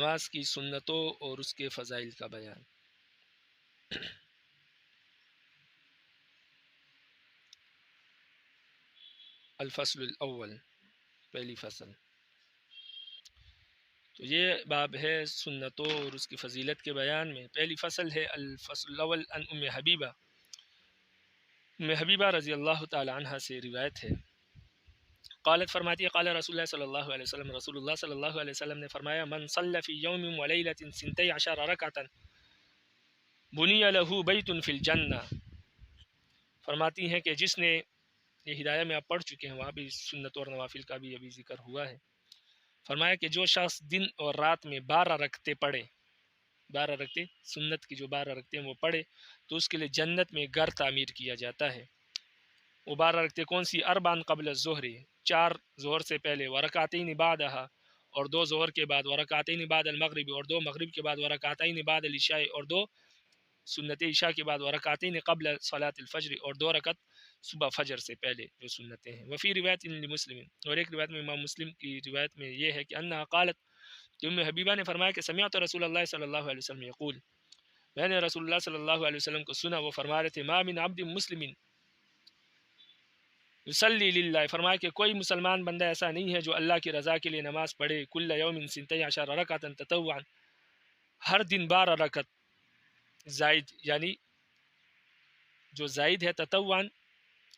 نماز کی سنتوں اور اس کے فضائل کا بیان۔ الفصل الاول، پہلی فصل۔ تو یہ باب ہے سنتوں اور اس کی فضیلت کے بیان میں۔ پہلی فصل ہے الفصل الاول عن ام حبیبہ۔ ام حبیبہ رضی اللہ تعالی عنہ سے روایت ہے، قالت فرماتی ہے، قال رسول اللہ صلی اللہ علیہ وسلم، رسول اللہ صلی اللہ علیہ وسلم نے فرمایا، من صلی فی یوم ولیلۃ 12 رکعۃ بنی لہ بیت فی الجنہ۔ فرماتی ہیں کہ جس نے، یہ ہدایہ میں آپ پڑھ چکے ہیں، وہاں بھی سنت اور نوافل کا بھی ابھی ذکر ہوا ہے۔ فرمایا کہ جو شخص دن اور رات میں 12 رکعتیں پڑھے، 12 رکعتیں سنت کی جو 12 رکعتیں وہ پڑھے، تو اس کے لیے جنت میں گھر تعمیر کیا جاتا ہے۔ وہ 12 رکعتیں کون سی؟ اربعن قبل الظہر، 4 ظہر سے پہلے، ورکعتین بعدہا، اور 2 ظہر کے بعد، ورکعتین بعد المغرب، اور 2 مغرب کے بعد، ورکعتین بعد العشاء، اور 2 سنت عشاء کے بعد، ورکعتین قبل صلاۃ الفجر، اور 2 رکعت صبح فجر سے پہلے جو سنتیں ہیں۔ وفی روایت لمسلم، اور ایک روایت میں امام مسلم کی روایت میں یہ ہے کہ انہا قالت، کہ ام حبیبہ نے فرمایا کہ سمعت رسول اللہ صلی اللہ علیہ وسلم یقول، میں نے رسول اللہ صلی اللہ علیہ وسلم کو سنا، وہ فرما رہے تھے، ما من عبد مسلم یصلی للہ، فرمایا کہ کوئی مسلمان بندہ ایسا نہیں ہے جو اللہ کی رضا کے لیے نماز پڑھے، کل یوم 12 رکعۃ تطوعا، ہر دن 12 رکعت زائد، یعنی جو زائد ہے تطوعا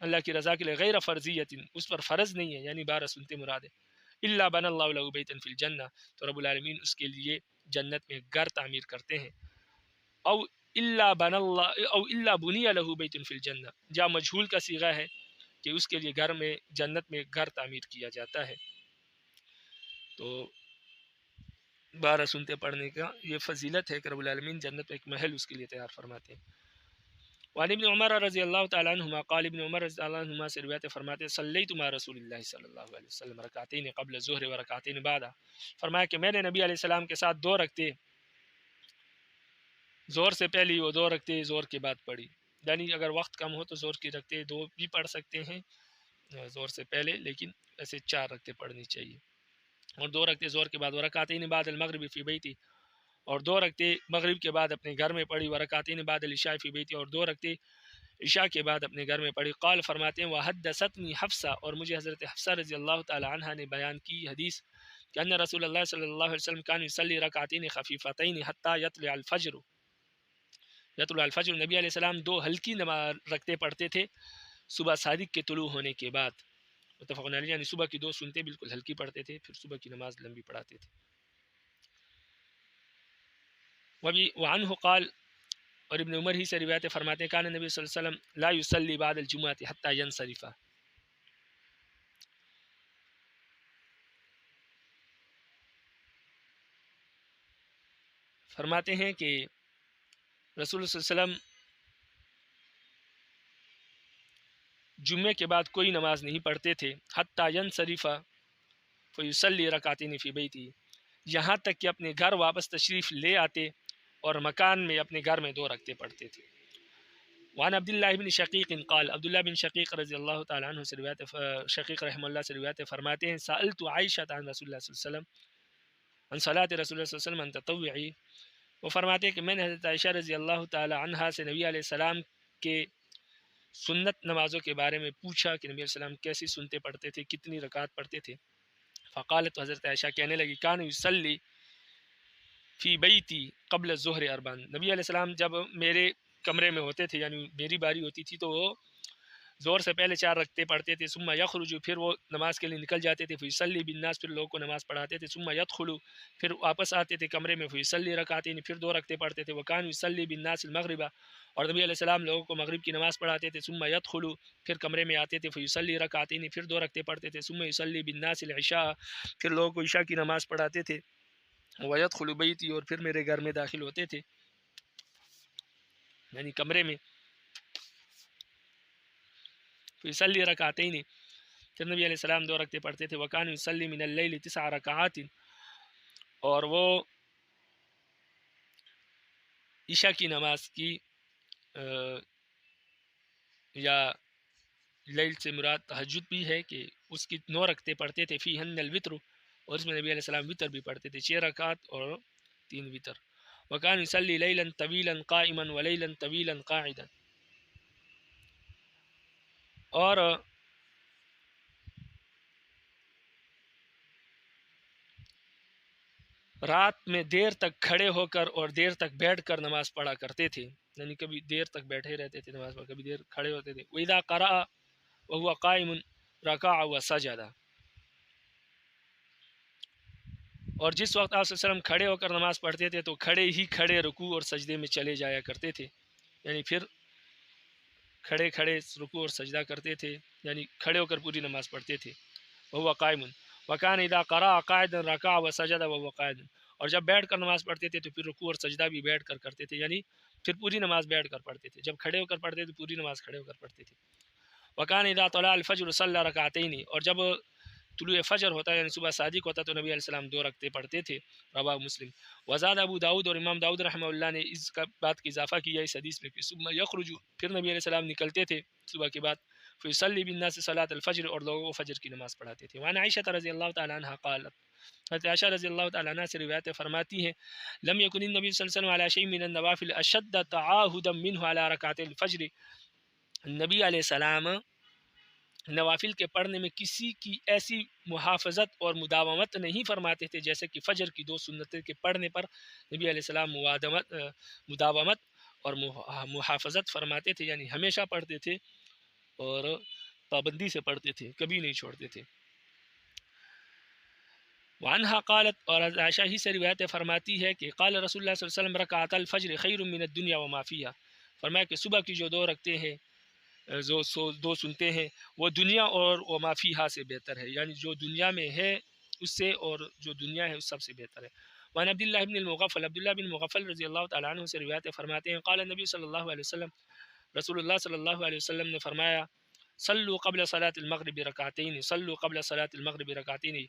اللہ کی رضا کے لیے، غیر فرضیت، اس پر فرض نہیں ہے، یعنی 12 سنتے مراد ہے، الا بنى اللہ له بیتا فی الجنہ، تو رب العالمین اس کے لیے جنت میں گھر تعمیر کرتے ہیں، او الا بنى اللہ او الا بنی له بیت فی الجنہ، جا مجہول کا صیغہ ہے کہ اس کے لیے گھر میں جنت میں گھر تعمیر کیا جاتا ہے۔ تو 12 سنتے پڑھنے کا یہ فضیلت ہے کہ رب العالمین جنت میں ایک محل اس کے لیے تیار فرماتے ہیں۔ وعن ابن عمر رضی اللہ تعالیٰ عنہما قال، ابن عمر رضی اللہ عنہما سے روایت فرماتے ہیں، صلیت مع رسول اللہ صلی اللہ علیہ وسلم رکعتین قبل الظہر و رکعتین بعد، فرمایا کہ میں نے نبی علیہ السلام کے ساتھ 2 رکعتیں زور سے پہلی اور 2 رکعتیں زور کے بعد پڑھی، یعنی اگر وقت کم ہو تو زور کی رکعتیں 2 بھی پڑھ سکتے ہیں زور سے پہلے، لیکن ایسے 4 رکعتیں پڑھنی چاہیے، اور 2 رکعتیں زور کے بعد، ورکعتین بعد المغرب فی بیتی، اور 2 رکعتیں مغرب کے بعد اپنے گھر میں پڑھی، ورکعتین بعد العشاء فی بیتی، اور 2 رکعتیں عشاء کے بعد اپنے گھر میں پڑھی۔ قال فرماتے ہیں، وحدثتنی حفصہ، اور مجھے حضرت حفصہ رضی اللہ تعالی عنہا نے بیان کی حدیث کہ ان رسول اللہ صلی اللہ علیہ وسلم کان یصلی رکعتین خفیفتین حتی یطلع الفجر، یطلع الفجر، نبی علیہ السلام 2 ہلکی نماز رکھتے پڑھتے تھے صبح صادق کے طلوع ہونے کے بعد، متفق علیہ، یعنی صبح کی 2 سنتے بالکل ہلکی پڑھتے تھے، پھر صبح کی نماز لمبی پڑھاتے تھے۔ وعنہ قال، اور ابن عمر ہی سے روایت فرماتے ہیں، کان نبی صلی اللہ علیہ وسلم لا یصلی بعد الجمعۃ حتی ینصرف، فرماتے ہیں کہ رسول صلی اللہ علیہ وسلم جمعے کے بعد کوئی نماز نہیں پڑھتے تھے، حتی ینصرف فیصلی رکعتین فی بیتی، یہاں تک کہ اپنے گھر واپس تشریف لے آتے اور مکان میں اپنے گھر میں 2 رکعتیں پڑھتے تھے۔ وعن عبداللہ بن شقیق قال، عبداللہ بن شقیق رضی اللہ تعالی عنہ سے روایت، شقیق رحمہ اللہ سے روایت فرماتے ہیں، سألت عائشہ عن رسول اللہ صلی اللہ علیہ وسلم عن صلاۃ رسول اللہ صلی اللہ علیہ وسلم عن تطوعی، وہ فرماتے ہیں کہ میں نے حضرت عائشہ رضی اللہ تعالی عنہا سے نبی علیہ السلام کے سنت نمازوں کے بارے میں پوچھا کہ نبی علیہ السلام کیسی سنتے پڑھتے تھے، کتنی رکعات پڑھتے تھے۔ فقالت، حضرت عائشہ کہنے لگی، کان یصلی فی بیتی قبل الظہر اربعن، نبی علیہ السلام جب میرے کمرے میں ہوتے تھے، یعنی میری باری ہوتی تھی، تو وہ زور سے پہلے 4 رکعتیں پڑھتے تھے، ثم یخرج، پھر وہ نماز کے لیے نکل جاتے تھے، فیصلی بالناس، پھر لوگوں کو نماز پڑھاتے تھے، ثم یدخل، پھر واپس آتے تھے کمرے میں، فیصلی رکعتین، پھر 2 رکعتیں پڑھتے تھے، وکان یصلی بالناس المغرب، اور نبی علیہ السلام لوگوں کو مغرب کی نماز پڑھاتے تھے، ثم یدخل، پھر کمرے میں آتے تھے، فیصلی رکعتین، پھر 2 رکعتیں پڑھتے تھے، ثم یصلی بالناس العشاء، پھر لوگوں کو عشاء کی نماز پڑھاتے تھے، ویدخل بیتی، اور پھر میرے گھر میں داخل ہوتے تھے، یعنی کمرے میں، فیصلی رکعتین، پھر نبی علیہ السلام 2 رکعتیں پڑھتے تھے، وکان یصلی من اللیل 9 رکعات، اور وہ عشاء کی نماز کی یا لیل سے مراد تہجد بھی ہے کہ اس کی 9 رکعتیں پڑھتے تھے، فیہن الوتر، اور اس میں نبی علیہ السلام وطر بھی پڑھتے تھے 6 رکعت اور 3 وطر. وکان یصلی لیلا طویلا قائما ولیلا طویلا قاعدا. اور رات میں دیر تک کھڑے ہو کر اور دیر تک بیٹھ کر نماز پڑھا کرتے تھے، یعنی کبھی دیر تک بیٹھے رہتے تھے نماز پڑھ، کبھی دیر کھڑے ہوتے تھے. وَإِذَا قَرَأَ وَهُوَ قَائِمٌ رَكَعَ وَسَجَدَ. اور جس وقت آپ صلی اللہ علیہ وسلم کھڑے ہو کر نماز پڑھتے تھے تو کھڑے ہی کھڑے رکوع اور سجدے میں چلے جایا کرتے تھے، یعنی پھر کھڑے کھڑے رکوع اور سجدہ کرتے تھے، یعنی کھڑے ہو کر پوری نماز پڑھتے تھے. وَهُوَ قَائِمٌ وَكَانَ إِذَا قَرَأَ قَاعِدًا رَكَعَ وَسَجَدَ وَهُوَ قَاعِدٌ. اور جب بیٹھ کر نماز پڑھتے تھے تو پھر رکوع اور سجدہ بھی بیٹھ کر کرتے تھے، یعنی پھر پوری نماز بیٹھ کر پڑھتے تھے. جب کھڑے ہو کر پڑھتے تھے پوری نماز کھڑے ہو کر پڑھتے تھے. وَكَانَ إِذَا طَلَعَ الْفَجْرُ صَلَّى رَكَعَتَيْنِ. اور جب طلوع فجر ہوتا ہے یعنی صبح صادق ہوتا تو نبی علیہ السلام 2 رکعتیں پڑھتے تھے. رواہ مسلم. وزاد ابو داؤد. اور امام داؤد رحمہ اللہ نے اس بات کی اضافہ کیا اس حدیث میں کہ ثم یخرج. پھر نبی علیہ السلام نکلتے تھے صبح کے بعد فیصلی بالناس صلاۃ الفجر. اور لوگوں کو فجر کی نماز پڑھاتے تھے. وعن عائشہ رضی اللہ تعالی عنہا قالت. حضرت عائشہ رضی اللہ تعالی عنہ سے روایت فرماتی ہیں لم یکن النبی صلی اللہ علیہ وسلم علی شیء من النوافل اشد تعاہدا منه علی رکعتي الفجر. نبی علیہ السلام نوافل کے پڑھنے میں کسی کی ایسی محافظت اور مداومت نہیں فرماتے تھے جیسے کہ فجر کی 2 سنتیں کے پڑھنے پر نبی علیہ السلام مداومت اور محافظت فرماتے تھے، یعنی ہمیشہ پڑھتے تھے اور پابندی سے پڑھتے تھے، کبھی نہیں چھوڑتے تھے. وعنہا قالت. اور عائشہ ہی سے روایت فرماتی ہے کہ قال رسول اللہ صلی اللہ علیہ وسلم رکعت الفجر خیر من الدنیا وما فیہا. فرمایا کہ صبح کی جو 2 رکعتیں ہیں جو 2 سنتے ہیں وہ دنیا اور وما فیہا سے بہتر ہے، یعنی جو دنیا میں ہے اس سے اور جو دنیا ہے اس سب سے بہتر ہے. وعن عبداللہ بن المغفل. عبداللہ بن مغفل رضی اللہ تعالیٰ عنہ سے روایت فرماتے ہیں قال نبی صلی اللہ علیہ وسلم. رسول اللہ صلی اللہ علیہ وسلم نے فرمایا صلو قبل صلاۃ المغرب رکعتین. صلو قبل صلاۃ المغرب رکعتین.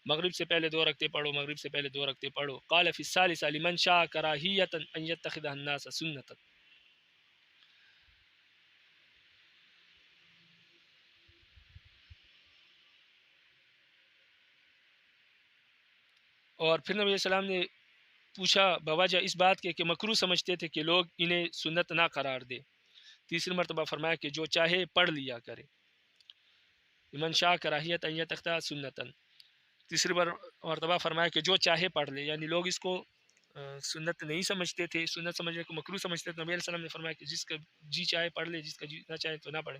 مغرب سے پہلے 2 رکعتیں پڑھو، مغرب سے پہلے 2 رکعتیں پڑھو. قال فی الثالثہ لمن شاء کراہیۃ ان یتخذها الناس سنۃ. اور پھر نبی علیہ السلام نے پوچھا بوجہ اس بات کے کہ مکروہ سمجھتے تھے کہ لوگ انہیں سنت نہ قرار دے. تیسری مرتبہ فرمایا کہ جو چاہے پڑھ لیا کرے. لمن شاء کراہیۃ ان یتخذها سنۃ. تیسری مرتبہ فرمایا کہ جو چاہے پڑھ لے، یعنی لوگ اس کو سنت نہیں سمجھتے تھے، سنت سمجھنے کو مکروہ سمجھتے تھے. نبی علیہ السلام نے فرمایا کہ جس کا جی چاہے پڑھ لے، جس کا جی نہ چاہے تو نہ پڑھے.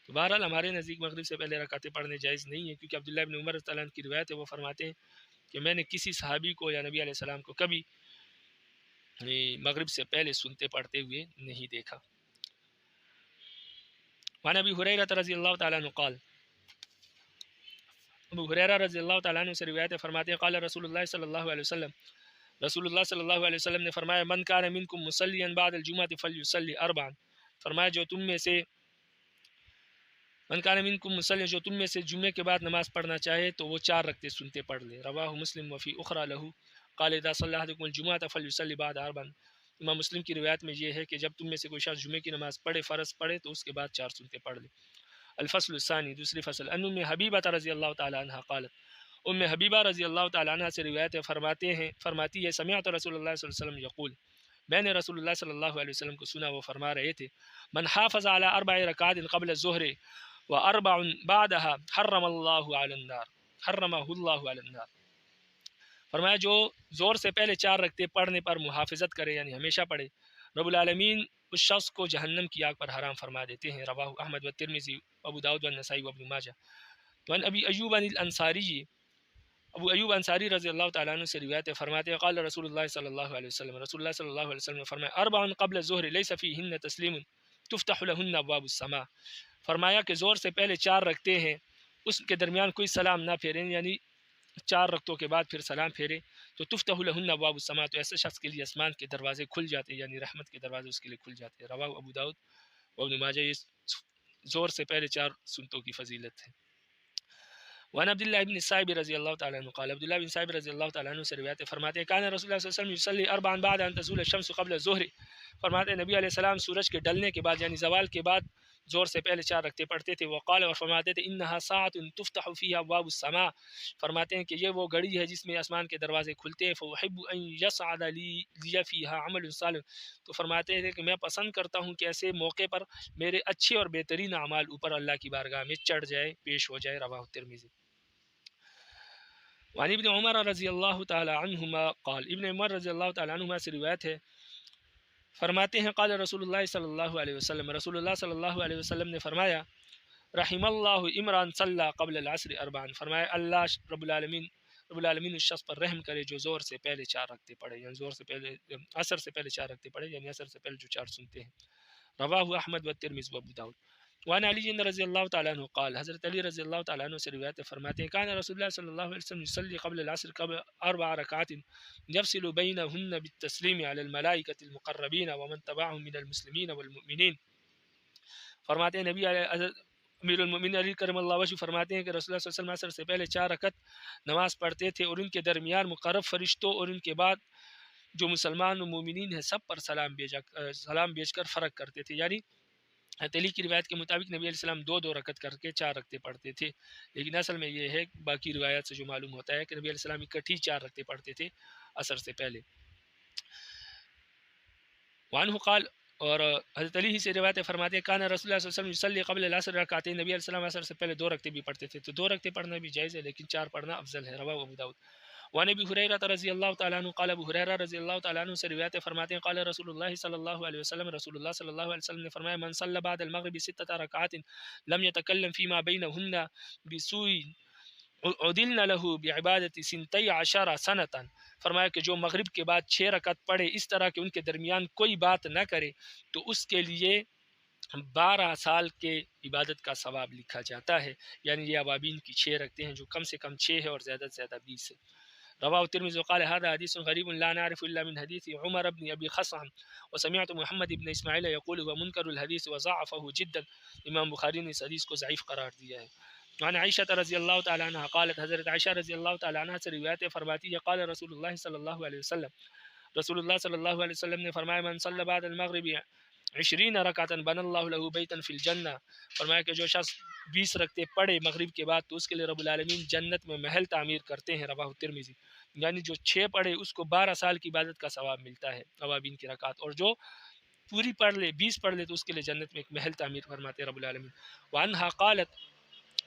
تو بہرحال ہمارے نزدیک مغرب سے پہلے رکعتیں پڑھنے جائز نہیں ہے، کیونکہ عبداللہ بن عمر رضی اللہ عنہ کی روایت ہے، وہ فرماتے ہیں کہ میں نے کسی صحابی کو یا نبی علیہ السلام کو کبھی مغرب سے پہلے سنتے پڑھتے ہوئے نہیں دیکھا. وعن ابی ہریرہ رضی اللہ تعالیٰ عنہ قال. ابو ہریرہ رضی اللہ تعالیٰ عنہ سے روایت فرماتے ہیں قال رسول اللہ صلی اللہ علیہ وسلم. رسول اللہ صلی اللہ علیہ وسلم نے فرمایا من کان منکم مصلیا بعد الجمعہ فلیصلی اربعا. فرمایا جو تم میں سے من کان منکم مصلیا جو تم میں سے جمعے کے بعد نماز پڑھنا چاہے تو وہ 4 رکعتیں سنتے پڑھ لے. رواہ مسلم وفی اخرى له قال اذا صلى احدكم الجمعہ فلیصلی بعد اربعا. امام مسلم کی روایت میں یہ ہے کہ جب تم میں سے کوئی شخص جمعے کی نماز پڑھے فرض پڑھے تو اس کے بعد 4 سنتے پڑھ لے. الفصل الثانی. دوسری فصل. ان ام حبیبہ رضی اللہ تعالی عنہا قالت. ام حبیبہ رضی اللہ تعالی عنہ سے روایت فرماتی ہے سمعت رسول اللہ صلی اللہ علیہ وسلم یقول. میں نے رسول اللہ صلی اللہ علیہ وسلم کو سنا وہ فرما رہے تھے من حافظ علی 4 رکعات قبل الظہر و4 بعدها حرم اللہ علی النار حرمہ اللہ علی النار. فرمایا جو زور سے پہلے 4 رکعتیں پڑھنے پر محافظت کرے یعنی ہمیشہ پڑھے رب العالمین اس شخص کو جہنم کی آگ پر حرام فرما دیتے ہیں. رواہ احمد و ترمذی ابو داؤد و نسائی و ابن ماجہ. وعن ابی ایوب الانصاری. ابو ایوب انصاری رضی اللہ تعالیٰ عنہ سے روایت فرماتے ہیں قال رسول اللہ صلی اللہ علیہ وسلم. رسول اللہ صلی اللہ علیہ وسلم نے فرمایا 4 قبل الظہر لیس فیہن تسلیم تفتح لہن ابواب السماء. فرمایا کہ زور سے پہلے 4 رکعتیں ہیں اس کے درمیان کوئی سلام نہ پھیریں، یعنی 4 رکعتوں کے بعد پھر سلام پھیرے تو تفتح لہن ابواب السماء تو ایسے شخص کے لیے آسمان کے دروازے کھل جاتے ہیں، یعنی رحمت کے دروازے اس کے لیے کھل جاتے ہیں. رواہ ابو داؤد و ابن ماجہ. یہ زور سے پہلے 4 سنتوں کی فضیلت ہے. وعن عبداللہ بن صائب رضی اللہ تعالیٰ عنہ قال. عبداللہ بن صائب رضی اللہ تعالیٰ عنہ سے روایت فرماتے ہیں کان رسول اللہ صلی اللہ علیہ وسلم یصلی 4 بعد ان تزول الشمس قبل الظہر. فرماتے ہیں نبی علیہ السلام سورج کے ڈلنے کے بعد یعنی زوال کے بعد زور سے پہلے 4 رکعتیں پڑھتے تھے. وقال اور فرماتے تھے انہا ساعۃ تفتح فیہا ابواب السماء، فرماتے ہیں کہ یہ وہ گھڑی ہے جس میں آسمان کے دروازے کھلتے ہیں. فاحب ان یصعد لی فیہا عمل صالح، تو فرماتے تھے کہ میں پسند کرتا ہوں کہ ایسے موقع پر میرے اچھے اور بہترین اعمال اوپر اللہ کی بارگاہ میں چڑھ جائے، پیش ہو جائے. رواہ ترمذی. وعن ابن عمر رضی اللہ تعالی عنہما قال، ابن عمر رضی اللہ تعالی عنہما سے روایت ہے، فرماتے ہیں قال رسول اللہ صلی اللہ علیہ وسلم، رسول اللہ صلی اللہ علیہ وسلم نے فرمایا رحم اللہ عمران صلی قبل العصر اربعا، فرمایا اللہ رب العالمین اس شخص پر رحم کرے جو زور سے پہلے 4 رکعتیں پڑھے، یعنی زور سے پہلے عصر سے پہلے 4 رکعتیں پڑھے، یعنی عصر سے پہلے جو 4 سنتے ہیں. رواہ احمد و ترمذی و ابو داؤد. وعن علی رضی اللہ تعالیٰ عنہ قال، حضرت علی رضی اللہ تعالیٰ عنہ سے روایت فرماتے ہیں کان رسول اللہ صلی اللہ علیہ وسلم یصلی قبل العصر قبل 4 رکعات یفصل بینہن بالتسلیم علی الملائکۃ المقربین ومن تبعهم من المسلمین والمؤمنین. فرماتے ہیں نبی امیر المؤمنین علی کرم اللہ وجہ فرماتے ہیں کہ رسول اللہ صلی اللہ علیہ وسلم عصر سے پہلے 4 رکعت نماز پڑھتے تھے اور ان کے درمیان مقرب فرشتوں اور ان کے بعد جو مسلمان و مومنین ہیں سب پر سلام بھیج کر فرق کرتے تھے. یعنی علی کی روایت کے مطابق نبی علیہ السلام 2 رکعت کر کے 4 رکعتیں پڑھتے تھے، لیکن اصل میں یہ ہے باقی روایات سے جو معلوم ہوتا ہے کہ نبی علیہ السلام اکٹھی 4 رکعتیں پڑھتے تھے عصر سے پہلے. وعنہ قال، اور حضرت علی ہی سے روایت فرماتے ہیں کان رسول اللہ صلی اللہ علیہ وسلم یصلی قبل العصر رکعتین، نبی علیہ السلام عصر سے پہلے 2 رکعتیں بھی پڑھتے تھے، تو 2 رکعتیں پڑھنا بھی جائز ہے لیکن 4 پڑھنا افضل ہے. رواہ ابو داؤد. وعن ابی ہریرہ رضی اللہ تعالیٰ عنہ قال، ابو ہریرہ رضی اللہ تعالیٰ عنہ سے روایت فرماتے ہیں قال رسول اللہ صلی اللہ علیہ وسلم، رسول اللہ صلی اللہ علیہ وسلم نے فرمایا من صلی بعد المغرب 6 رکعات لم يتکلم فيما بینہن بسوء عدلن له بعبادت 12 سنۃ، فرمایا کہ جو مغرب کے بعد 6 رکعت پڑھے اس طرح کہ ان کے درمیان کوئی بات نہ کرے تو اس کے لیے 12 سال کے عبادت کا ثواب لکھا جاتا ہے. یعنی یہ اوابین کی 6 رکھتے ہیں جو کم سے کم 6 ہے اور زیادہ سے زیادہ 20 ہے. رواه الترمذي وقال هذا حديث غريب لا نعرف الا من حديث عمر بن ابي خصعم وسمعت محمد بن اسماعيل يقول هو منكر الحديث وضعفه جدا. امام بخاری نے اس حدیث کو ضعیف قرار دیا ہے. عن عائشہ رضی اللہ تعالی عنہ قالت، حضرت عائشہ رضی اللہ تعالی عنہ سے روایت فرماتی ہے قال رسول اللہ صلی اللہ علیہ وسلم، رسول اللہ صلی اللہ علیہ وسلم نے فرمایا من صلی بعد المغرب 20 رکعتا بن اللہ له بیتا فی الجنہ، فرمایا کہ جو شخص 20 رکعتیں پڑھے مغرب کے بعد تو اس کے لیے رب العالمین جنت میں محل تعمیر کرتے ہیں. رواہ ترمذی. یعنی جو 6 پڑھے اس کو 12 سال کی عبادت کا ثواب ملتا ہے اوابین کی رکعات، اور جو پوری پڑھ لے 20 پڑھ لے تو اس کے لیے جنت میں ایک محل تعمیر فرماتے ہیں رب العالمین. وعنہا قالت،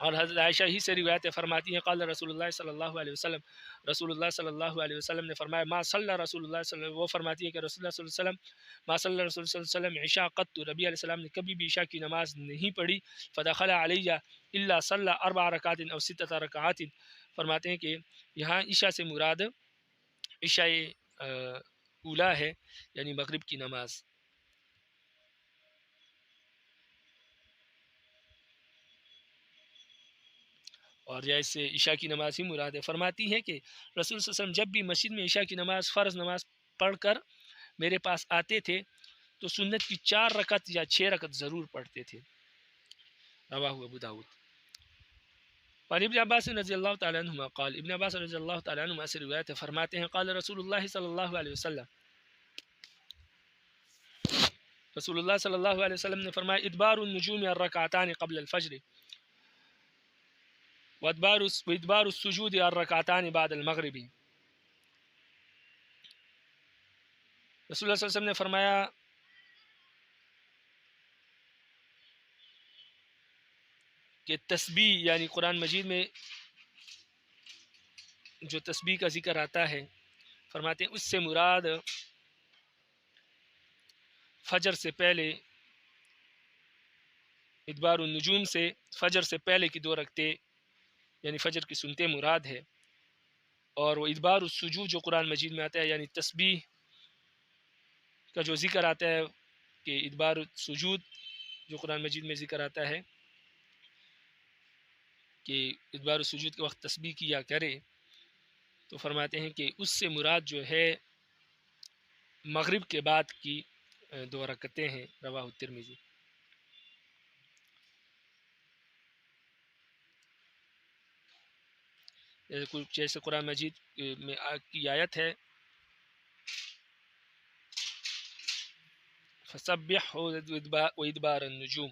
اور حضرت عائشہ ہی سے روایت فرماتی ہیں قال رسول اللہ صلی اللہ علیہ وسلم، رسول اللہ صلی اللہ علیہ وسلم نے فرمایا ما صلی رسول اللہ صلی اللہ علیہ وسلم، وہ فرماتی ہے کہ رسول اللہ صلی اللہ علیہ وسلم ما صلی رسول اللہ صلی اللہ علیہ وسلم عشاء قط، نبی علیہ السلام نے کبھی بھی عشاء کی نماز نہیں پڑھی فدخل علیہ الا صلی 4 رکعات او 6 رکعات، فرماتے ہیں کہ یہاں عشاء سے مراد عشاء اولا ہے یعنی مغرب کی نماز. اور یا اس سے عشاء کی نماز ہی مراد ہے. فرماتی ہے کہ رسول صلی اللہ علیہ وسلم جب بھی مسجد میں عشاء کی نماز فرض نماز پڑھ کر میرے پاس آتے تھے تو سنت کی 4 رکعت یا 6 رکعت ضرور پڑھتے تھے. رواہ ابو داؤد. اور ابن عباس رضی اللہ تعالیٰ عنہما قال، ابن عباس رضی اللہ تعالیٰ عنہما سے روایت فرماتے ہیں قال رسول اللہ صلی اللہ علیہ وسلم، رسول اللہ صلی اللہ علیہ وسلم نے فرمایا ادبار النجوم الرکعتان قبل الفجر وادبار السجود الرکعتان بعد المغرب. رسول اللہ صلی اللہ علیہ وسلم نے فرمایا کہ تسبیح یعنی قرآن مجید میں جو تسبیح کا ذکر آتا ہے فرماتے ہیں اس سے مراد فجر سے پہلے ادبار النجوم سے فجر سے پہلے کی 2 رکعتیں یعنی فجر کی سنتے مراد ہے، اور وہ ادبار السجود جو قرآن مجید میں آتا ہے یعنی تسبیح کا جو ذکر آتا ہے کہ ادبار السجود جو قرآن مجید میں ذکر آتا ہے کہ ادبار السجود کے وقت تسبیح کیا کرے، تو فرماتے ہیں کہ اس سے مراد جو ہے مغرب کے بعد کی 2 رکعتیں ہیں. رواہ الترمذی. جیسے قرآن مجید میں کی آیت ہے فسبح وادبار النجوم،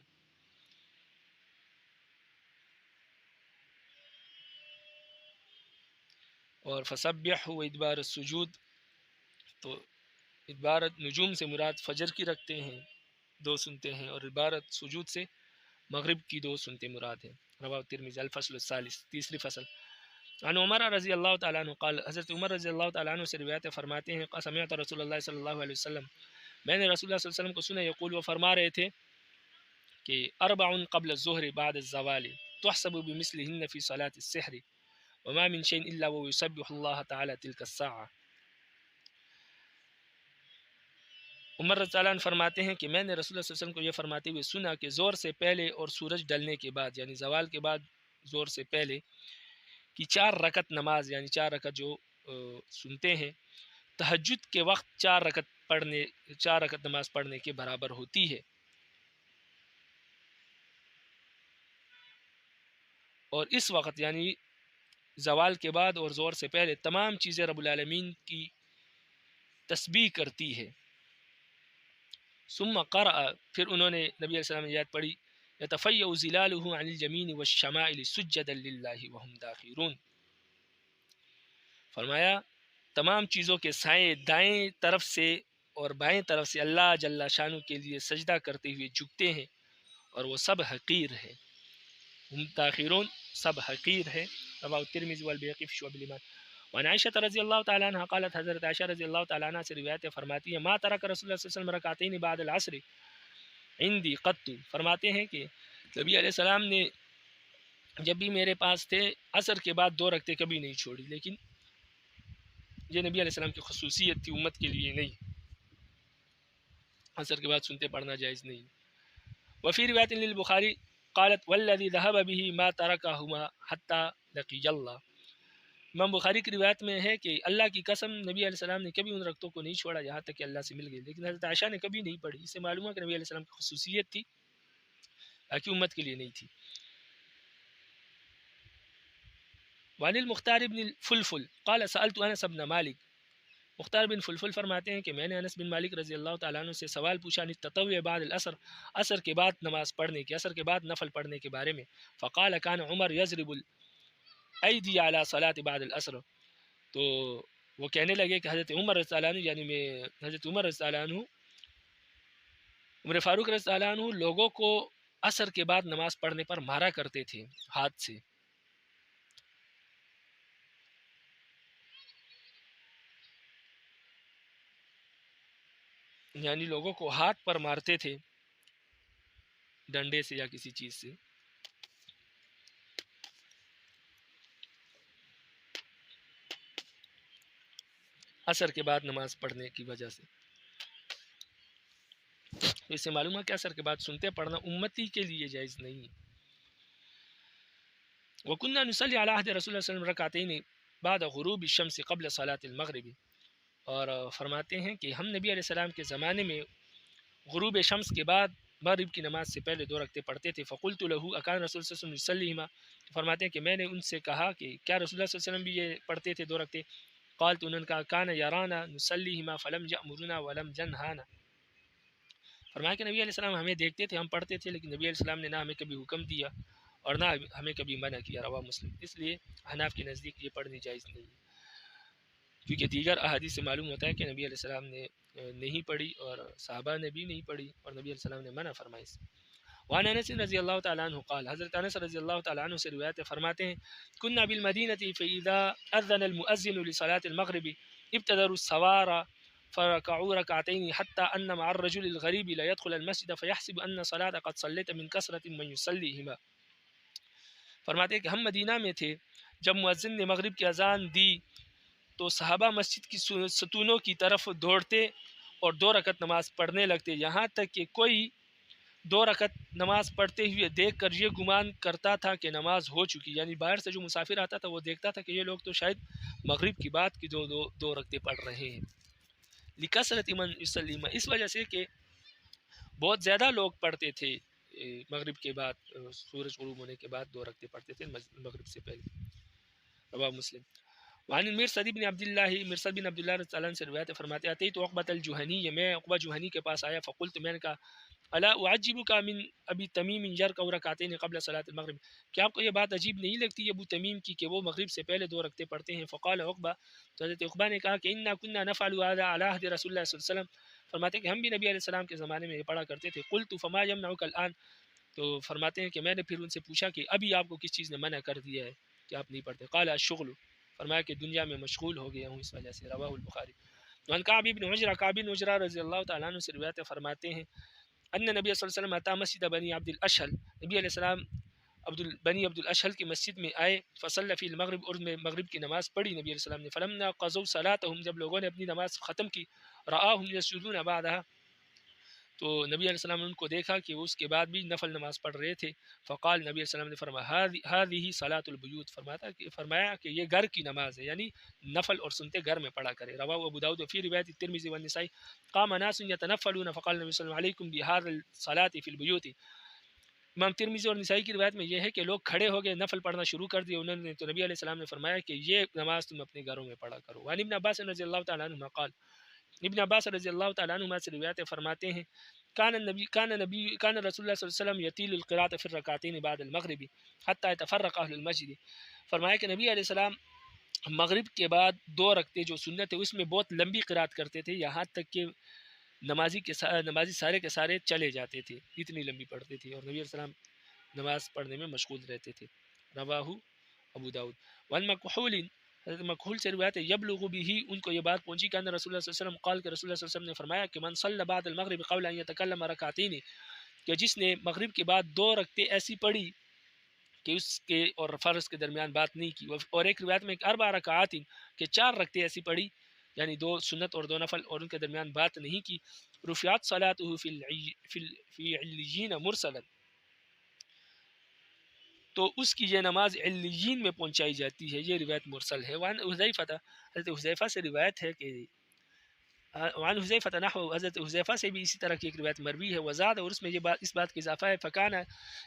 اور فسبح و ادبار السجود، تو ادبارت نجوم سے مراد فجر کی رکھتے ہیں 2 سنتے ہیں، اور ادبارت سجود سے مغرب کی 2 سنتے مراد ہیں۔ رواه الترمذی۔ الفصل الثالث، تیسری فصل۔ عن عمر رضی اللہ تعالیٰ عنہ قال، حضرت عمر رضی اللہ تعالیٰ عنہ سے روایت فرماتے ہیں، سمعت رسول اللہ صلی اللہ علیہ وسلم، میں نے رسول اللہ صلی اللہ علیہ وسلم کو سنا، یقول، وہ فرما رہے تھے کہ اربع قبل الظہر بعد الزوال تحسب بمثلهن في صلاة السحر وما من شيء الا ويسبح الله تعالى تلك الساعة۔ عمر رضی اللہ عنہ فرماتے ہیں کہ میں نے رسول اللہ صلی اللہ علیہ وسلم کو یہ فرماتے ہوئے سنا کہ زور سے پہلے اور سورج ڈلنے کے بعد، یعنی زوال کے بعد زور سے پہلے کی 4 رکعت نماز، یعنی 4 رکعت جو سنتے ہیں، تہجد کے وقت 4 رکعت نماز پڑھنے کے برابر ہوتی ہے۔ اور اس وقت یعنی زوال کے بعد اور زور سے پہلے تمام چیزیں رب العالمین کی تسبیح کرتی ہے۔ ثم قرأ، پھر انہوں نے نبی علیہ السلام نے آیت پڑھی، یتفیع ظلالہ عن الجمین والشمائل سجدا للہ وہم داخرون، فرمایا تمام چیزوں کے سائے دائیں طرف سے اور بائیں طرف سے اللہ جل شانہ کے لیے سجدہ کرتے ہوئے جھکتے ہیں، اور وہ سب حقیر ہے، ہم تاخرون سب حقیر ہے۔ رواه الترمذی والبیہقی فی شعب الایمان۔ وعن عائشہ رضی اللہ تعالیٰ عنہ قالت، حضرت عائشہ رضی اللہ تعالیٰ عنہ سے روایت فرماتی ہے، ما ترک رسول اللہ صلی اللہ علیہ وسلم رکعتین بعد العصر عندی قط، فرماتے ہیں کہ نبی علیہ السلام نے جب بھی میرے پاس تھے عصر کے بعد 2 رکعتیں کبھی نہیں چھوڑی، لیکن یہ نبی علیہ السلام کی خصوصیت تھی، امت کے لیے نہیں، عصر کے بعد سنتے پڑھنا جائز نہیں۔ وفی روایت للبخاری قالت والذی ذهب به ما ترکہما حتی لقی اللہ، امام بخاری کی روایت میں ہے کہ اللہ کی قسم نبی علیہ السلام نے کبھی ان رکعتوں کو نہیں چھوڑا یہاں تک کہ اللہ سے مل گئے، لیکن حضرت عائشہ نے کبھی نہیں پڑھی، اس سے معلوم ہے کہ نبی علیہ السلام کی خصوصیت تھی، باقی امت کے لیے نہیں تھی۔ وعن المختار بن الفلفل قال سألت انس بن مالک، مختار بن فلفل فرماتے ہیں کہ میں نے انس بن مالک رضی اللہ تعالیٰ عنہ سے سوال پوچھا التطوع بعد العصر، عصر کے بعد نماز پڑھنے کے، عصر کے بعد نفل پڑھنے کے بارے میں، فقال کان عمر یضرب الایدی علی صلاۃ بعد العصر، تو وہ کہنے لگے کہ حضرت عمر رضی اللہ عنہ، یعنی میں حضرت عمر رضی اللہ عنہ، عمر فاروق رضی اللہ عنہ لوگوں کو عصر کے بعد نماز پڑھنے پر مارا کرتے تھے ہاتھ سے، یعنی لوگوں کو ہاتھ پر مارتے تھے ڈنڈے سے یا کسی چیز سے۔ عصر کے بعد نماز پڑھنے کی وجہ سے، اس سے معلوم ہے کہ عصر کے بعد سنتے پڑھنا امتی کے لیے جائز نہیں۔ وَكُنَّا نُصَلِّي عَلَى عَهْدِ رسول اللہ صلی اللہ علیہ وسلم رکعتین بعد غروب الشمس قبل صلاۃ المغرب، اور فرماتے ہیں کہ ہم نبی علیہ السلام کے زمانے میں غروب شمس کے بعد مغرب کی نماز سے پہلے 2 رکعتیں پڑھتے تھے۔ فقلت له اکان رسول اللہ صلی اللہ علیہ وسلم یصلیہما، فرماتے ہیں کہ میں نے ان سے کہا کہ کیا رسول اللہ صلی اللہ علیہ وسلم بھی یہ پڑھتے تھے 2 رکعتیں؟ قال، تو انہوں نے کہا کان یرانا نصلیہما فلم یأمرنا ولم ینہانا، فرمایا کہ نبی علیہ السلام ہمیں دیکھتے تھے، ہم پڑھتے تھے، لیکن نبی علیہ السلام نے نہ ہمیں کبھی حکم دیا اور نہ ہمیں کبھی منع کیا۔ رواہ مسلم۔ اس لیے حناف کے نزدیک یہ پڑھنی جائز نہیں، کیونکہ دیگر احادیث سے معلوم ہوتا ہے کہ نبی علیہ السلام نے نہیں پڑھی اور صحابہ نے بھی نہیں پڑھی، اور نبی علیہ السلام نے منع فرمائی سے۔ وعن انس رضی اللہ تعالیٰ عنہ قال، حضرت انس رضی اللہ تعالیٰ عنہ سے روایت فرماتے ہیں كنا بالمدینة فإذا أذن المؤذن لصلاة المغرب ابتدروا السوارى فركعوا ركعتين حتى أن مع الرجل الغريب لا يدخل المسجد فيحسب أن صلاة قد صليت من كثرة من يصليهما، فرماتے ہیں کہ ہم مدینہ میں تھے، جب مؤذن نے مغرب کی اذان دی تو صحابہ مسجد کی ستونوں کی طرف دوڑتے اور 2 رکعت نماز پڑھنے لگتے، یہاں تک کہ کوئی 2 رکعت نماز پڑھتے ہوئے دیکھ کر یہ گمان کرتا تھا کہ نماز ہو چکی، یعنی باہر سے جو مسافر آتا تھا وہ دیکھتا تھا کہ یہ لوگ تو شاید مغرب کی بات کی 2 رکعتیں پڑھ رہے ہیں۔ لکثرت من یصلیہما، اس وجہ سے کہ بہت زیادہ لوگ پڑھتے تھے مغرب کے بعد، سورج غروب ہونے کے بعد 2 رکعتیں پڑھتے تھے مغرب سے پہلے۔ رواہ مسلم۔ وعن مرثد بن عبد اللہ، مرثد بن عبد اللہ رضی اللہ عنہ سے روایت فرماتے اتیت عقبۃ الجہنی، میں عقبہ جہنی کے پاس آیا، فقلت، میں نے کہا الا اعجبک من ابی تمیم یرکع رکعتین قبل صلاۃ المغرب، کیا آپ کو یہ بات عجیب نہیں لگتی ابو تمیم کی کہ وہ مغرب سے پہلے 2 رکعتیں پڑھتے ہیں؟ فقال عقبہ، تو حضرت عقبہ نے کہا کہ انا كنا نفعل هذا على عهد رسول اللہ صلی اللہ علیہ وسلم، فرماتے ہیں کہ ہم بھی نبی علیہ السلام کے زمانے میں یہ پڑھا کرتے تھے۔ قلت فما يمنعك الان، تو فرماتے ہیں کہ میں نے پھر ان سے پوچھا کہ ابھی آپ کو کس چیز نے منع کر دیا ہے کہ آپ نہیں پڑھتے؟ قال الشغل، فرمایا کہ دنیا میں مشغول ہو گیا ہوں اس وجہ سے، رواہ البخاری۔ وعن کعب بن عجرہ، کعب بن عجرہ رضی اللہ تعالیٰ عنہ سے روایت فرماتے ہیں ان نبی صلی اللہ علیہ وسلم اتا مسجد بنی عبد الاشہل، نبی علیہ السلام بنی عبد الاشہل کی مسجد میں آئے، فصلی فی المغرب، اور میں مغرب کی نماز پڑھی نبی علیہ السلام نے، فلما قضوا صلاتهم، جب لوگوں نے اپنی نماز ختم کی، رآہم یسجدون بعدها، تو نبی علیہ السلام نے ان کو دیکھا کہ وہ اس کے بعد بھی نفل نماز پڑھ رہے تھے، فقال، نبی علیہ السلام نے فرمایا هذه صلاۃ البیوت، فرمایا کہ یہ گھر کی نماز ہے، یعنی نفل اور سنتے گھر میں پڑھا کرے۔ رواہ ابو داؤد فی روایت الترمذی والنسائی قام ناس یتنفلون فقال نبی صلی اللہ علیہ وسلم علیکم بهذا الصلاۃ فی البیوت، امام ترمذی اور نسائی کی روایت میں یہ ہے کہ لوگ کھڑے ہو گئے، نفل پڑھنا شروع کر دیا انہوں نے، تو نبی علیہ السلام نے فرمایا کہ یہ نماز تم اپنے گھروں میں پڑھا کرو۔ وعن ابن عباس رضی اللہ تعالیٰ عنہما قال، ابن عباس رضی اللہ تعالیٰ عنہما سے روایت فرماتے ہیں کان رسول اللہ صلی اللہ علیہ وسلم یطیل القراءۃ فی الرکعتین بعد المغرب حتی یتفرق اہل المسجد، فرمایا کہ نبی علیہ السلام مغرب کے بعد 2 رکعتیں جو سنت ہے اس میں بہت لمبی قرات کرتے تھے، یہاں تک کہ نمازی سارے کے سارے چلے جاتے تھے، اتنی لمبی پڑھتے تھے، اور نبی علیہ السلام نماز پڑھنے میں مشغول رہتے تھے۔ رواہ ابو داؤد۔ وعن مکحول، حضرت مکحول سے روایت ہے یبلغ بھی، ان کو یہ بات پہنچی کہ ان رسول اللہ صلی اللہ علیہ وسلم قال، کہ رسول اللہ صلی اللہ علیہ وسلم نے فرمایا کہ من صلی بعد المغرب قبل ان يتكلم رکعتین، کہ جس نے مغرب کے بعد 2 رکعتیں ایسی پڑھی کہ اس کے اور فرض کے درمیان بات نہیں کی، اور ایک روایت میں 4 رکعات، کہ 4 رکعتیں ایسی پڑھی یعنی 2 سنت اور 2 نفل، اور ان کے درمیان بات نہیں کی، رفعت صلاته فی علیین مرسلا، تو اس کی یہ نماز علیین میں پہنچائی جاتی ہے، یہ روایت مرسل ہے۔ وعن حذیفہ، حضرت حذیفہ سے روایت ہے کہ وعن حذیفہ نحو، حضرت حذیفہ سے بھی اسی طرح کی ایک روایت مروی ہے، وزاد، اور اس میں یہ اس بات کا اضافہ ہے، فکان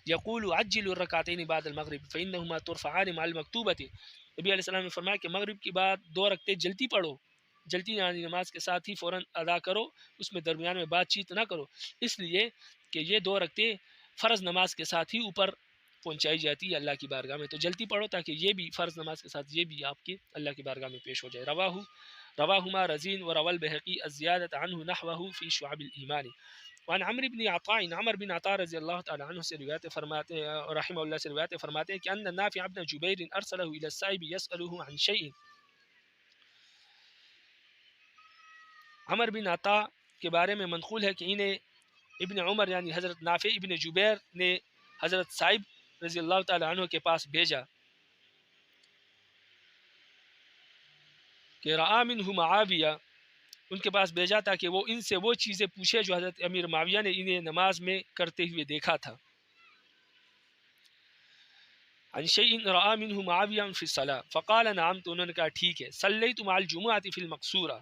یقول عجلوا الرکعتین بعد المغرب فانہما ترفعان مع المکتوبۃ، نبی علیہ السلام نے فرمایا کہ مغرب کی بعد 2 رکعتیں جلدی پڑھو، جلدی یعنی نماز کے ساتھ ہی فوراً ادا کرو، اس میں درمیان میں بات چیت نہ کرو، اس لیے کہ یہ 2 رکعتیں فرض نماز کے ساتھ ہی اوپر پہنچائی جاتی ہے اللہ کی بارگاہ میں، تو جلدی پڑھو تاکہ یہ بھی فرض نماز کے ساتھ یہ بھی آپ کے اللہ کی بارگاہ میں پیش ہو جائے۔ رواہما رزین وروا البہقی الزیادۃ عنہ نحوہ فی شعب الایمان۔ وعن عمرو بن عطاء، عمر بن عطاء رضی اللہ تعالی عنہ سے روایت فرماتے ہیں، رحمہ اللہ سے روایت فرماتے ہیں کہ ان نافع بن جبیر ارسلہ الی السائب یسألہ عن شیء، عمر بن عطاء کے بارے میں منقول ہے کہ انہیں ابن عمر یعنی حضرت نافع ابن جبیر نے حضرت سائب رضی اللہ تعالی عنہ کے پاس بھیجا کہ رآ منہ معاویہ، ان کے پاس بھیجا تھا کہ وہ ان سے وہ چیزیں پوچھے جو حضرت امیر معاویہ نے انہیں نماز میں کرتے ہوئے دیکھا تھا۔ عن شیء رآ منہ معاویہ فی الصلاۃ فقال نعم، تو انہوں نے کہا ٹھیک ہے، صلیت مع الجمعۃ فی المقصورہ،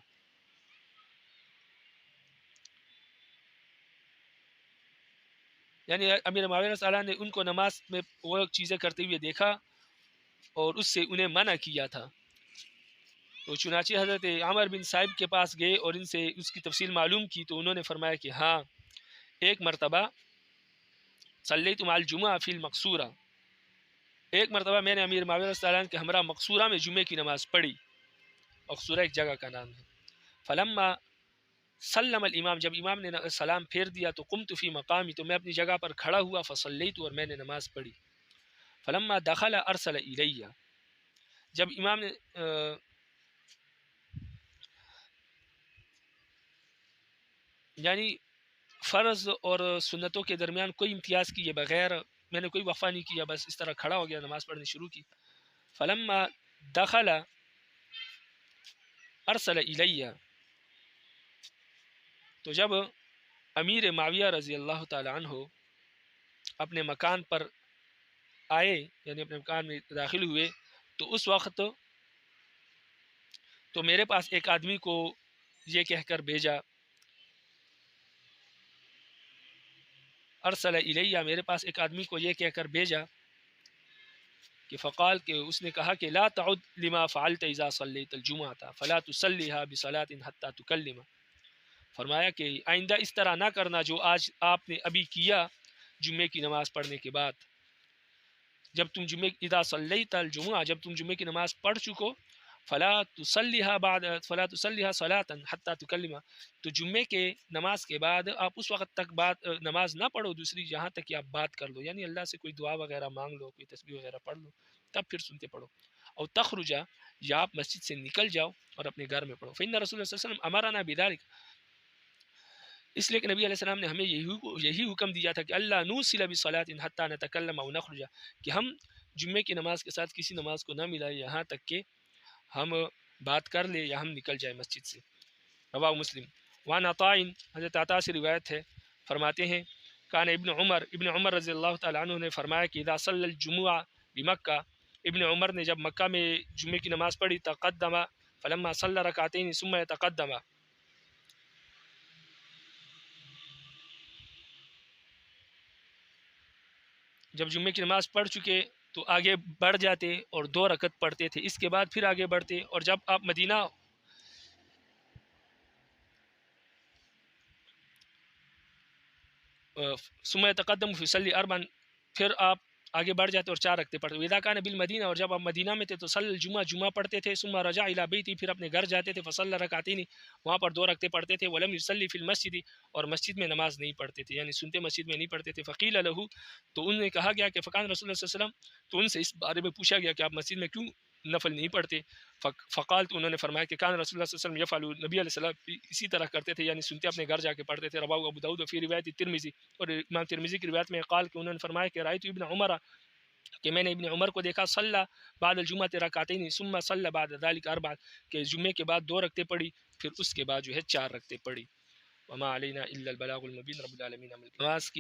یعنی امیر معاویہ صلی اللہ علیہ نے ان کو نماز میں وہ چیزیں کرتے ہوئے دیکھا اور اس سے انہیں منع کیا تھا، تو چنانچہ حضرت عمر بن صائب کے پاس گئے اور ان سے اس کی تفصیل معلوم کی، تو انہوں نے فرمایا کہ ہاں، ایک مرتبہ صلیت مع الجمعہ فی المقصورہ، ایک مرتبہ میں نے امیر معاویہ صلی اللہ علیہ کے ہمراہ مقصورہ میں جمعے کی نماز پڑھی، مقصورہ ایک جگہ کا نام ہے۔ فلما سلم الامام، جب امام نے سلام پھیر دیا، تو قمت فی مقامی، تو میں اپنی جگہ پر کھڑا ہوا، فصلیت، اور میں نے نماز پڑھی۔ فلما دخل ارسل الیہ، جب امام نے یعنی فرض اور سنتوں کے درمیان کوئی امتیاز کیے بغیر میں نے کوئی وقفہ نہیں کیا، بس اس طرح کھڑا ہو گیا، نماز پڑھنی شروع کی۔ فلما دخل ارسل الیہ، تو جب امیر معاویہ رضی اللہ تعالی عنہ اپنے مکان پر آئے، یعنی اپنے مکان میں داخل ہوئے، تو اس وقت تو میرے پاس ایک آدمی کو یہ کہہ کر بھیجا، ارسل الیہ، میرے پاس ایک آدمی کو یہ کہہ کر بھیجا کہ فقال، کہ اس نے کہا کہ لا تعد لما فعلت اذا صلیت الجمعہ فلا تصلیها بصلاۃ حتى تکلم، فرمایا کہ آئندہ اس طرح نہ کرنا جو آج آپ نے ابھی کیا جمعے کی نماز پڑھنے کے بعد. جب تم اذا صلیت الجمعہ، جب تم جمعے کی نماز پڑھ چکو، فلا تصلیها صلاۃ حتی تکلم، تو جمعے کے نماز کے بعد آپ اس وقت تک نماز نہ پڑھو دوسری جہاں تک کہ آپ بات کر لو، یعنی اللہ سے کوئی دعا وغیرہ مانگ لو، کوئی تسبیح وغیرہ پڑھ لو، تب پھر سنتے پڑھو. اور تخرجا، یا آپ مسجد سے نکل جاؤ اور اپنے گھر میں پڑھو. فإن رسول اللہ صلی اللہ علیہ وسلم امرنا بذلک، اس لیے کہ نبی علیہ السلام نے ہمیں یہی حکم دیا تھا کہ اللہ نوصل بصلاۃ حتی نتکلم او نخرج، کہ ہم جمعے کی نماز کے ساتھ کسی نماز کو نہ ملائے یہاں تک کہ ہم بات کر لیں یا ہم نکل جائیں مسجد سے. رواہ مسلم. وعن عطاء، حضرت عطا سے روایت ہے، فرماتے ہیں کان ابن عمر رضی اللہ تعالیٰ عنہ نے فرمایا کہ اذا صلی الجمعہ بمکہ، ابن عمر نے جب مکہ میں جمعے کی نماز پڑھی تقدم فلما صلی رکعتین ثم تقدم، جب جمعے کی نماز پڑھ چکے تو آگے بڑھ جاتے اور 2 رکعت پڑھتے تھے، اس کے بعد پھر آگے بڑھتے. اور جب آپ مدینہ ثم تقدم فصلی اربعا، پھر آپ آگے بڑھ جاتے اور 4 رکعتیں پڑھتے. اذا کان بالمدینہ، اور جب آپ مدینہ میں تھے تو صلی الجمعہ، جمعہ پڑھتے تھے. ثم رجع الی بیتی، پھر اپنے گھر جاتے تھے. فصلی رکعتین، وہاں پر 2 رکعتیں پڑھتے تھے. ولم یصلی فی المسجد، اور مسجد میں نماز نہیں پڑھتے تھے، یعنی سنتے مسجد میں نہیں پڑھتے تھے. فقیل له، تو ان نے کہا گیا کہ فکان رسول اللہ صلی اللہ علیہ وسلم، تو ان سے اس بارے میں پوچھا گیا کہ آپ مسجد میں کیوں نفل نہیں پڑھتے. فقال، تو انہوں نے فرمایا کہ کان رسول اللہ صلی اللہ علیہ وسلم یفعل، نبی علیہ السلام اسی طرح کرتے تھے، یعنی سنتے اپنے گھر جا کے پڑھتے تھے. رواہ ابو داؤد فی روایت ترمذی، اور امام ترمذی کی روایت میں قال کہ انہوں نے فرمایا کہ رأیت ابن عمر، کہ میں نے ابن عمر کو دیکھا، صلی بعد الجمعہ رکعتین ثم صلی بعد ذلك اربع، کہ جمعے کے بعد 2 رکعتیں پڑھی، پھر اس کے بعد جو ہے 4 رکعتیں پڑھی. وما علینا الا البلاغ المبین. رب العالمین نماز کی